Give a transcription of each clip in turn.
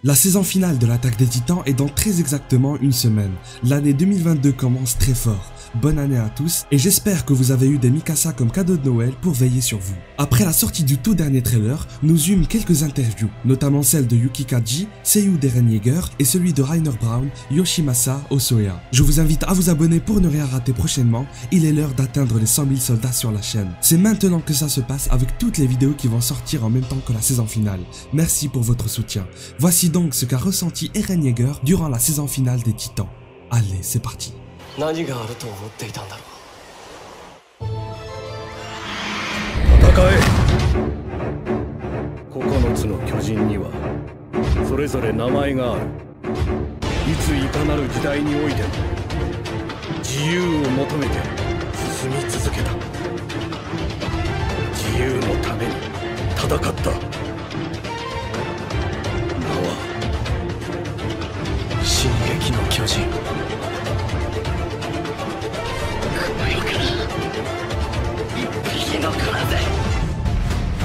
La saison finale de l'Attaque des Titans est dans très exactement une semaine. L'année 2022 commence très fort. Bonne année à tous et j'espère que vous avez eu des Mikasa comme cadeau de Noël pour veiller sur vous. Après la sortie du tout dernier trailer, nous eûmes quelques interviews, notamment celle de Yuki Kaji, seiyuu d'Eren Yeager et celui de Rainer Braun, Yoshimasa Hosoya. Je vous invite à vous abonner pour ne rien rater prochainement, il est l'heure d'atteindre les 100 000 soldats sur la chaîne. C'est maintenant que ça se passe avec toutes les vidéos qui vont sortir en même temps que la saison finale. Merci pour votre soutien. Voici donc ce qu'a ressenti Eren Yeager durant la saison finale des Titans. Allez, c'est parti. 何があると思っていたんだろう。戦え。9つの巨人にはそれぞれ名前がある。いついかなる時代においても自由を求めて進み続けた。自由のために戦った。名は進撃の巨人。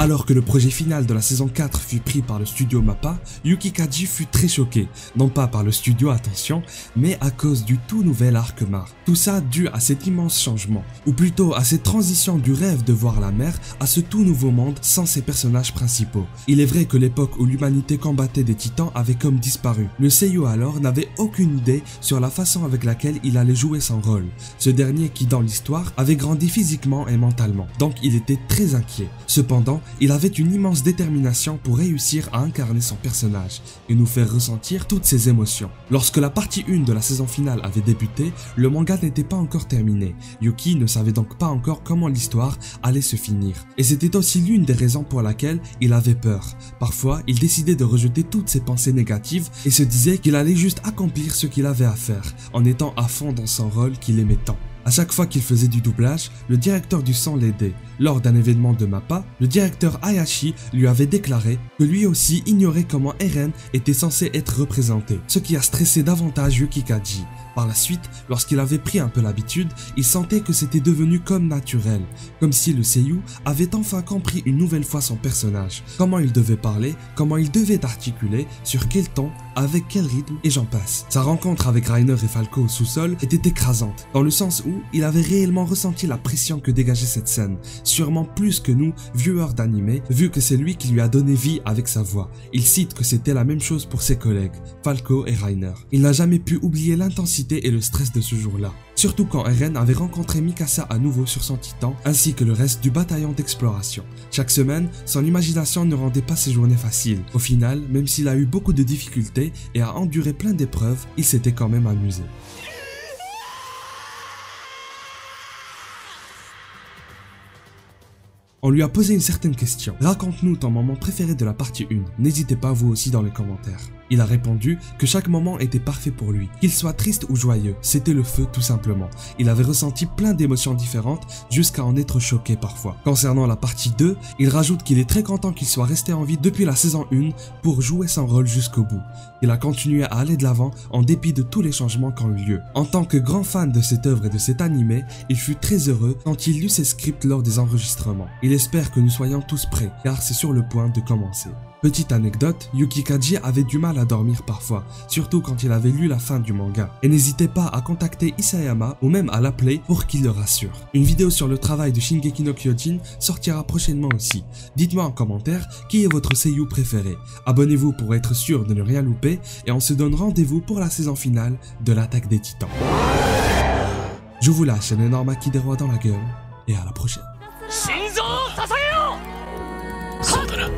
Alors que le projet final de la saison 4 fut pris par le studio MAPPA, Yuki Kaji fut très choqué, non pas par le studio attention, mais à cause du tout nouvel arc Mar. Tout ça dû à cet immense changement, ou plutôt à cette transition du rêve de voir la mer à ce tout nouveau monde sans ses personnages principaux. Il est vrai que l'époque où l'humanité combattait des titans avait comme disparu. Le seiyuu alors n'avait aucune idée sur la façon avec laquelle il allait jouer son rôle. Ce dernier qui dans l'histoire avait grandi physiquement et mentalement, donc il était très inquiet. Cependant, il avait une immense détermination pour réussir à incarner son personnage et nous faire ressentir toutes ses émotions. Lorsque la partie 1 de la saison finale avait débuté, le manga n'était pas encore terminé. Yuki ne savait donc pas encore comment l'histoire allait se finir. Et c'était aussi l'une des raisons pour laquelle il avait peur. Parfois, il décidait de rejeter toutes ses pensées négatives et se disait qu'il allait juste accomplir ce qu'il avait à faire, en étant à fond dans son rôle qu'il aimait tant. À chaque fois qu'il faisait du doublage, le directeur du son l'aidait. Lors d'un événement de MAPPA, le directeur Hayashi lui avait déclaré que lui aussi ignorait comment Eren était censé être représenté, ce qui a stressé davantage Yuki Kaji. Par la suite, lorsqu'il avait pris un peu l'habitude, il sentait que c'était devenu comme naturel, comme si le seiyuu avait enfin compris une nouvelle fois son personnage, comment il devait parler, comment il devait articuler, sur quel ton, avec quel rythme, et j'en passe. Sa rencontre avec Rainer et Falco au sous-sol était écrasante, dans le sens où il avait réellement ressenti la pression que dégageait cette scène, sûrement plus que nous, viewers d'anime, vu que c'est lui qui lui a donné vie avec sa voix. Il cite que c'était la même chose pour ses collègues, Falco et Rainer. Il n'a jamais pu oublier l'intensité et le stress de ce jour-là. Surtout quand Eren avait rencontré Mikasa à nouveau sur son titan, ainsi que le reste du bataillon d'exploration. Chaque semaine, son imagination ne rendait pas ses journées faciles. Au final, même s'il a eu beaucoup de difficultés et a enduré plein d'épreuves, il s'était quand même amusé. On lui a posé une certaine question. Raconte-nous ton moment préféré de la partie 1. N'hésitez pas vous aussi dans les commentaires. Il a répondu que chaque moment était parfait pour lui, qu'il soit triste ou joyeux, c'était le feu tout simplement. Il avait ressenti plein d'émotions différentes jusqu'à en être choqué parfois. Concernant la partie 2, il rajoute qu'il est très content qu'il soit resté en vie depuis la saison 1 pour jouer son rôle jusqu'au bout. Il a continué à aller de l'avant en dépit de tous les changements qui ont eu lieu. En tant que grand fan de cette œuvre et de cet animé, il fut très heureux quand il lut ses scripts lors des enregistrements. Il espère que nous soyons tous prêts car c'est sur le point de commencer. Petite anecdote, Yuki Kaji avait du mal à dormir parfois, surtout quand il avait lu la fin du manga. Et n'hésitez pas à contacter Isayama ou même à l'appeler pour qu'il le rassure. Une vidéo sur le travail de Shingeki no Kyojin sortira prochainement aussi. Dites-moi en commentaire qui est votre seiyuu préféré. Abonnez-vous pour être sûr de ne rien louper et on se donne rendez-vous pour la saison finale de l'Attaque des Titans. Je vous lâche un énorme haki des rois dans la gueule et à la prochaine. そうだな。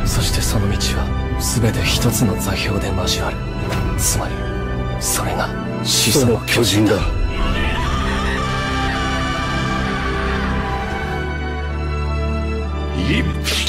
そしてその道は全て一つの座標で交わる。つまりそれが始祖の巨人だ。一匹